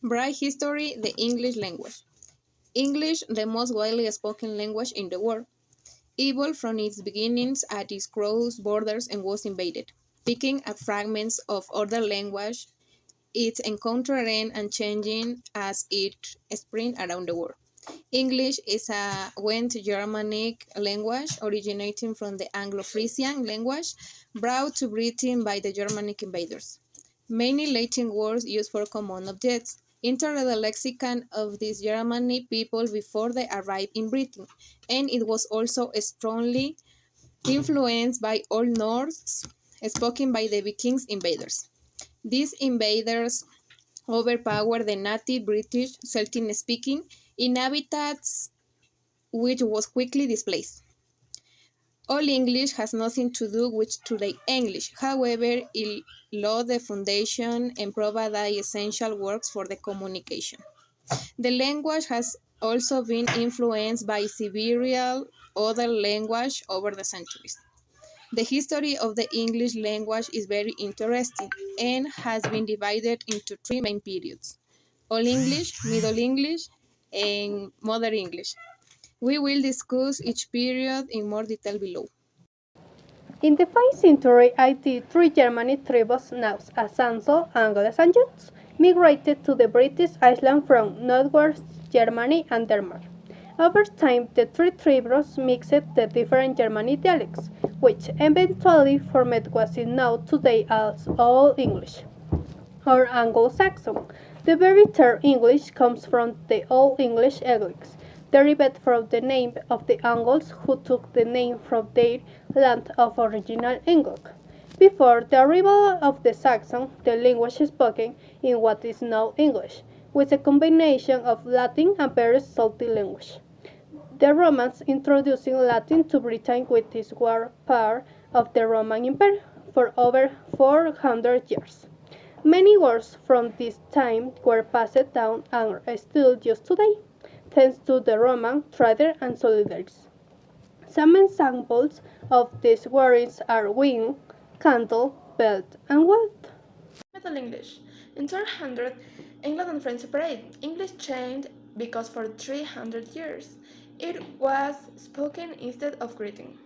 Bright history, the English language. English, the most widely spoken language in the world, evolved from its beginnings as it crossed borders and was invaded, picking up fragments of other language, its encountering and changing as it spread around the world. English is a West Germanic language originating from the Anglo-Frisian language brought to Britain by the Germanic invaders. Many Latin words used for common objects entered the lexicon of these Germanic people before they arrived in Britain, and it was also strongly influenced by Old Norse spoken by the Vikings invaders. These invaders overpowered the native British Celtic-speaking inhabitants, which was quickly displaced. Old English has nothing to do with today English. However, it laid the foundation and provided essential works for the communication. The language has also been influenced by several other languages over the centuries. The history of the English language is very interesting and has been divided into three main periods: Old English, Middle English, and Modern English. We will discuss each period in more detail below. In the 5th century AD, three Germanic tribes known as Saxons, Angles, and Jutes migrated to the British Islands from northwest Germany and Denmark. Over time, the three tribes mixed the different Germanic dialects, which eventually formed what is known today as Old English or Anglo-Saxon. The very term English comes from the Old English Eglics, derived from the name of the Angles who took the name from their land of original England. Before the arrival of the Saxons, the language spoken in what is now English, with a combination of Latin and very salty language. The Romans introducing Latin to Britain, which is were part of the Roman Empire for over 400 years. Many words from this time were passed down and are still used today, thanks to the Roman trader and soldiers. Some examples of these words are wing, candle, belt, and what? Middle English. In 1200, England and France separated. English changed because for 300 years it was spoken instead of greeting.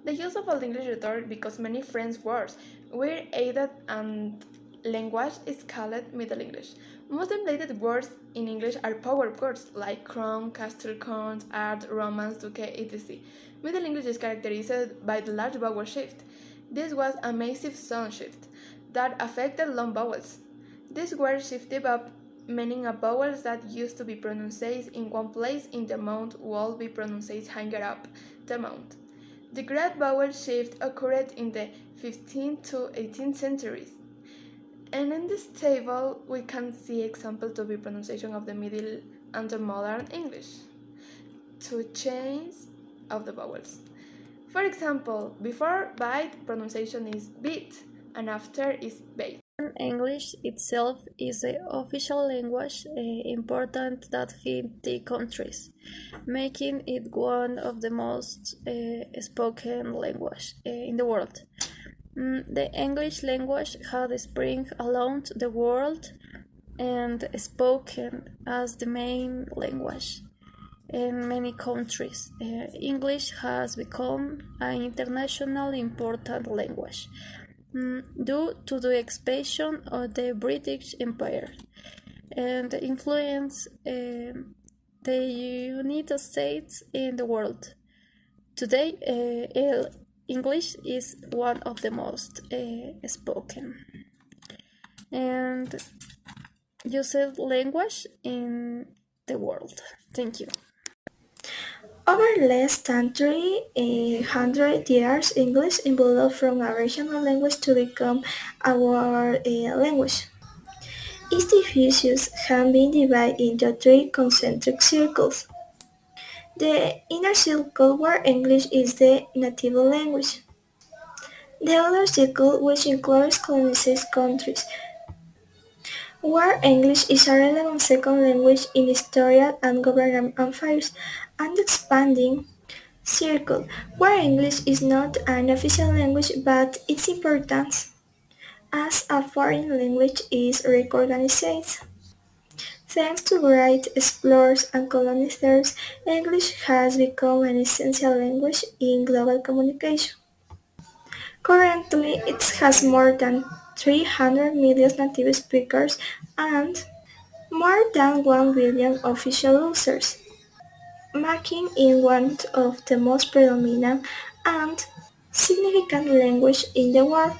The use of Old English returned because many French words were added and language is called Middle English. Most embedded words in English are power words like crown, castle, count, art, romance, duke, etc. Middle English is characterized by the large vowel shift. This was a massive sound shift that affected long vowels. These were shifted up, meaning a vowels that used to be pronounced in one place in the mouth will be pronounced higher up the mouth. The great vowel shift occurred in the 15th to 18th centuries. And in this table, we can see examples to the pronunciation of the Middle and the Modern English. Two chains of the vowels. For example, before bite, pronunciation is bit, and after is bait. English itself is the official language important that 50 countries, making it one of the most spoken language in the world. The English language had spread along the world and spoken as the main language in many countries. English has become an internationally important language due to the expansion of the British Empire and the influence the United States in the world. Today, English is one of the most spoken and used language in the world. Thank you. Over less than 300 years, English evolved from a regional language to become a world language. Its diffusions have been divided into three concentric circles. The inner circle, where English is the native language. The outer circle, which includes colonized countries, where English is a relevant second language in historical and government affairs, and the expanding circle, where English is not an official language but its importance as a foreign language is recognized. Thanks to great explorers and colonizers, English has become an essential language in global communication. Currently, it has more than 300 million native speakers and more than 1 billion official users, making it one of the most predominant and significant languages in the world.